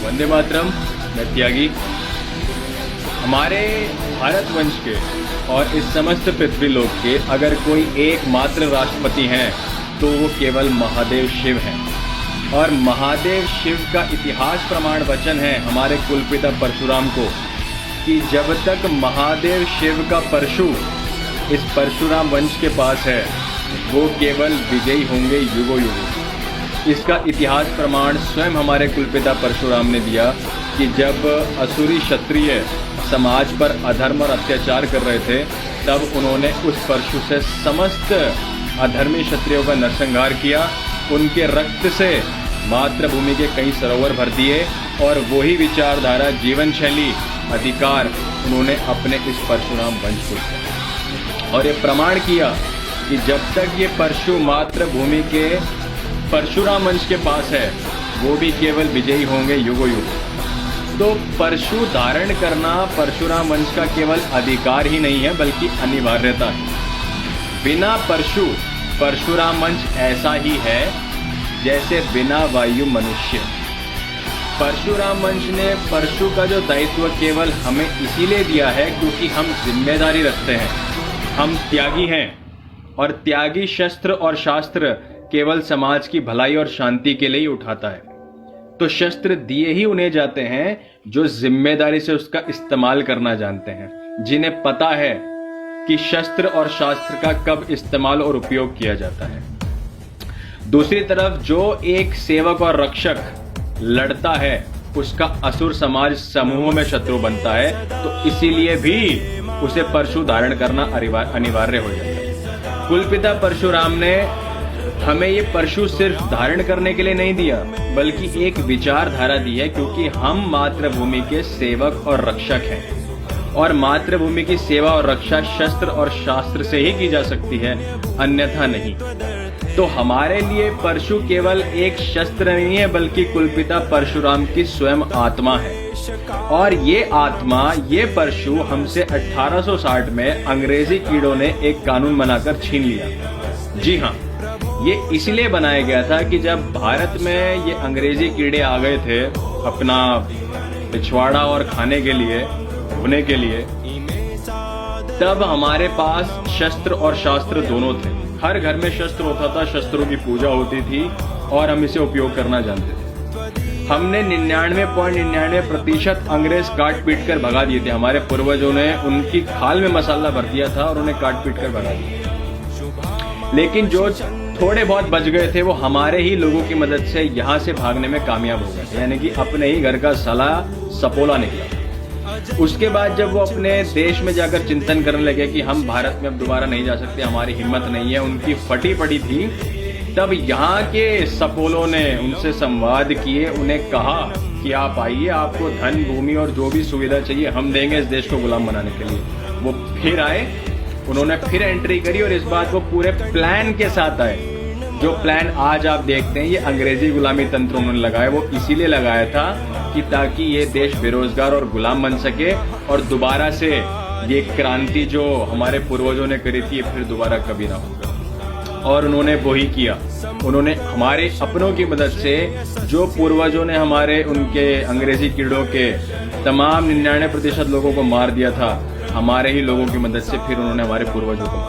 वंदे मातरम। मैं त्यागी। हमारे भारतवंश के और इस समस्त पृथ्वी लोक के अगर कोई एकमात्र राष्ट्रपति हैं तो वो केवल महादेव शिव हैं। और महादेव शिव का इतिहास प्रमाण वचन है हमारे कुलपिता परशुराम को कि जब तक महादेव शिव का परशु इस परशुराम वंश के पास है वो केवल विजयी होंगे युगों युगों। इसका इतिहास प्रमाण स्वयं हमारे कुलपिता परशुराम ने दिया कि जब असुरी क्षत्रिय समाज पर अधर्म और अत्याचार कर रहे थे तब उन्होंने उस परशु से समस्त अधर्मी क्षत्रियों का नरसंहार किया। उनके रक्त से मातृभूमि के कई सरोवर भर दिए और वही विचारधारा, जीवन शैली, अधिकार उन्होंने अपने इस परशुराम वंश को और ये प्रमाण किया कि जब तक ये परशु मातृभूमि के परशुराम वंश के पास है वो भी केवल विजयी होंगे युगों युगों। तो परशु धारण करना परशुराम वंश का केवल अधिकार ही नहीं है बल्कि अनिवार्यता है। बिना परशु परशुराम वंश ऐसा ही है जैसे बिना वायु मनुष्य। परशुराम वंश ने परशु का जो दायित्व केवल हमें इसीलिए दिया है क्योंकि हम जिम्मेदारी रखते हैं, हम त्यागी हैं और त्यागी शस्त्र और शास्त्र केवल समाज की भलाई और शांति के लिए ही उठाता है। तो शस्त्र दिए ही उन्हें जाते हैं जो जिम्मेदारी से उसका इस्तेमाल करना जानते हैं, जिन्हें पता है कि शस्त्र और शास्त्र का कब इस्तेमाल और उपयोग किया जाता है। दूसरी तरफ जो एक सेवक और रक्षक लड़ता है उसका असुर समाज समूहों में शत्रु बनता है, तो इसीलिए भी उसे परशु धारण करना अनिवार्य हो जाता है। कुलपिता परशुराम ने हमें ये परशु सिर्फ धारण करने के लिए नहीं दिया बल्कि एक विचारधारा दी है क्योंकि हम मातृभूमि के सेवक और रक्षक हैं और मातृभूमि की सेवा और रक्षा शस्त्र और शास्त्र से ही की जा सकती है, अन्यथा नहीं। तो हमारे लिए परशु केवल एक शस्त्र नहीं है बल्कि कुलपिता परशुराम की स्वयं आत्मा है। और ये आत्मा, ये परशु हमसे 1860 में अंग्रेजी कीड़ों ने एक कानून बनाकर छीन लिया। जी हाँ, ये इसलिए बनाया गया था कि जब भारत में ये अंग्रेजी कीड़े आ गए थे अपना पिछवाड़ा और खाने के लिए, होने के लिए, तब हमारे पास शस्त्र और शास्त्र दोनों थे। हर घर में शस्त्र होता था, शस्त्रों की पूजा होती थी और हम इसे उपयोग करना जानते थे। हमने 99.99% अंग्रेज काट पीट कर भगा दिए थे। हमारे पूर्वजों ने उनकी खाल में मसाला भर दिया था और उन्हें काट पीट कर भगा दिया। लेकिन जो थोड़े बहुत बच गए थे वो हमारे ही लोगों की मदद से यहाँ से भागने में कामयाब हो गए, यानी कि अपने ही घर का साला सपोला निकला। उसके बाद जब वो अपने देश में जाकर चिंतन करने लगे कि हम भारत में अब दोबारा नहीं जा सकते, हमारी हिम्मत नहीं है, उनकी फटी पड़ी थी, तब यहाँ के सपोलों ने उनसे संवाद किए, उन्हें कहा कि आप आइए, आपको धन, भूमि और जो भी सुविधा चाहिए हम देंगे इस देश को गुलाम बनाने के लिए। वो फिर आए, उन्होंने फिर एंट्री करी और इस बात वो पूरे प्लान के साथ आए। जो प्लान आज आप देखते हैं ये अंग्रेजी गुलामी तंत्र उन्होंने लगाया, वो इसीलिए लगाया था कि ताकि ये देश बेरोजगार और गुलाम बन सके और दोबारा से ये क्रांति जो हमारे पूर्वजों ने करी थी फिर दोबारा कभी ना हो। और उन्होंने वही किया। उन्होंने हमारे अपनों की मदद से, जो पूर्वजों ने हमारे उनके अंग्रेजी कीड़ों के तमाम 99% लोगों को मार दिया था, हमारे ही लोगों की मदद से फिर उन्होंने हमारे पूर्वजों को।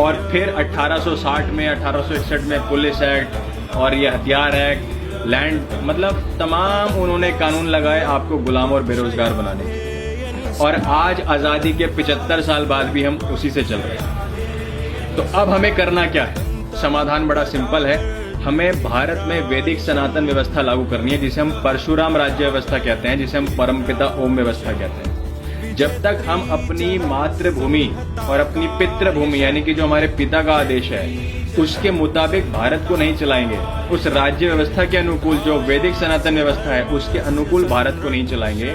और फिर 1860 में, 1861 में पुलिस एक्ट और ये हथियार एक्ट, लैंड, मतलब तमाम उन्होंने कानून लगाए आपको गुलाम और बेरोजगार बनाने के। और आज आजादी के 75 साल बाद भी हम उसी से चल रहे हैं। तो अब हमें करना क्या है? समाधान बड़ा सिंपल है। हमें भारत में वैदिक सनातन व्यवस्था लागू करनी है जिसे हम परशुराम राज्य व्यवस्था कहते हैं, जिसे हम परमपिता ओम व्यवस्था कहते हैं। जब तक हम अपनी मातृभूमि और अपनी पितृभूमि यानी कि जो हमारे पिता का आदेश है उसके मुताबिक भारत को नहीं चलाएंगे, उस राज्य व्यवस्था के अनुकूल जो वैदिक सनातन व्यवस्था है उसके अनुकूल भारत को नहीं चलाएंगे,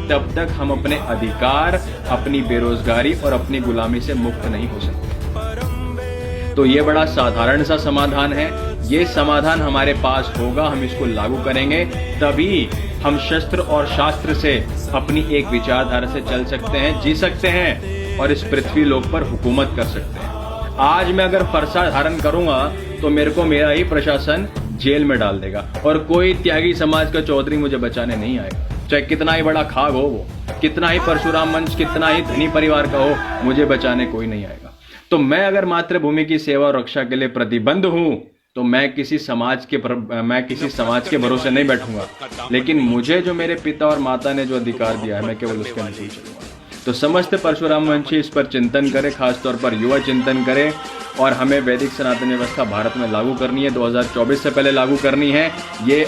तब तक हम अपने अधिकार, अपनी बेरोजगारी और अपनी गुलामी से मुक्त नहीं हो सकते। तो ये बड़ा साधारण सा समाधान है। ये समाधान हमारे पास होगा, हम इसको लागू करेंगे, तभी हम शस्त्र और शास्त्र से अपनी एक विचारधारा से चल सकते हैं, जी सकते हैं और इस पृथ्वी लोक पर हुकूमत कर सकते हैं। आज मैं अगर फरसा धारण करूंगा तो मेरे को मेरा ही प्रशासन जेल में डाल देगा और कोई त्यागी समाज का चौधरी मुझे बचाने नहीं आएगा। चाहे कितना ही बड़ा खाग हो वो, कितना ही परशुराम वंश, कितना ही धनी परिवार का हो, मुझे बचाने कोई नहीं आएगा। तो मैं अगर मातृभूमि की सेवा और रक्षा के लिए प्रतिबद्ध हूं तो मैं किसी समाज के भरोसे नहीं बैठूंगा, लेकिन मुझे जो मेरे पिता और माता ने जो अधिकार दिया है मैं केवल उसके अनुसार चलूंगा। तो समस्त परशुराम वंशी इस पर चिंतन करें, खासतौर पर युवा चिंतन करें, और हमें वैदिक सनातन व्यवस्था भारत में लागू करनी है, 2024 से पहले लागू करनी है। ये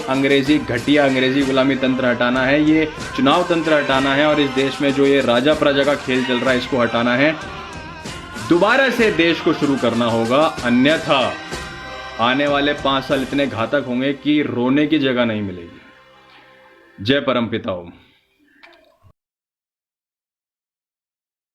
घटिया अंग्रेजी गुलामी तंत्र हटाना है, ये चुनाव तंत्र हटाना है, और इस देश में जो ये राजा प्रजा का खेल चल रहा है इसको हटाना है। दोबारा से देश को शुरू करना होगा, अन्यथा आने वाले 5 साल इतने घातक होंगे कि रोने की जगह नहीं मिलेगी। जय परमपिता ओम।